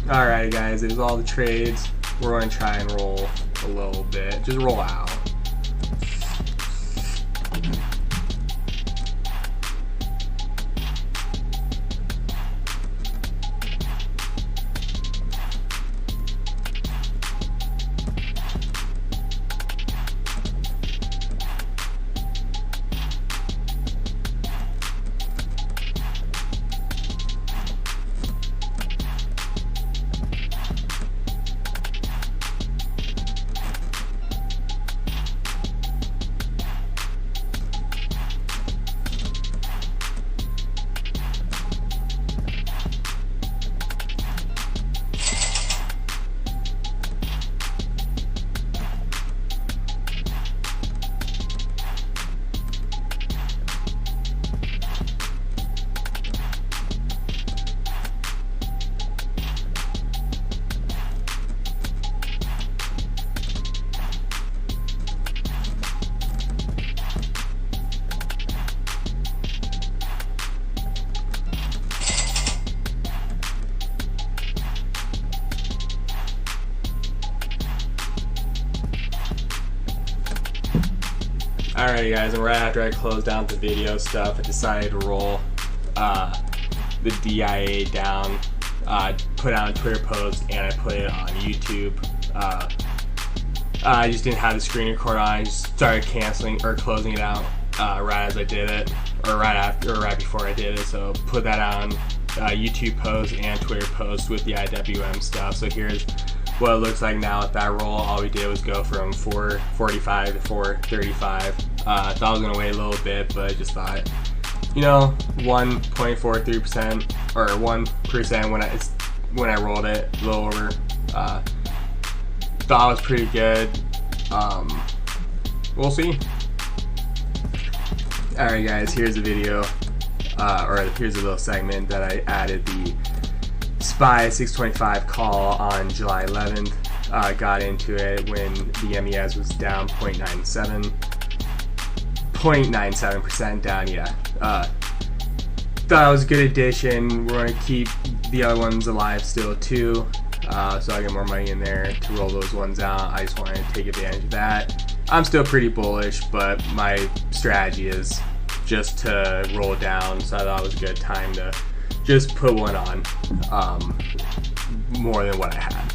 Alright guys, there's all the trades. We're going to try and roll a little bit. Just roll out. Alrighty guys, and right after I closed down the video stuff, I decided to roll the DIA down, put out a Twitter post, and I put it on YouTube. I just didn't have the screen record on. I just started canceling or closing it out right as I did it, or right before I did it. So put that on YouTube post and Twitter post with the IWM stuff. So here's what it looks like now with that roll. All we did was go from 445 to 435. I thought I was gonna wait a little bit, but I just thought, you know, 1.43% or 1% when I rolled it, a little over. Thought it was pretty good. We'll see. Alright guys, here's a video, or here's a little segment that I added the SPY 625 call on July 11th. Got into it when the MES was down 0.97% down. Yeah, thought it was a good addition. We're going to keep the other ones alive still too, so I get more money in there to roll those ones out. I just wanted to take advantage of that. I'm still pretty bullish, but my strategy is just to roll down, so I thought it was a good time to just put one on, more than what I had.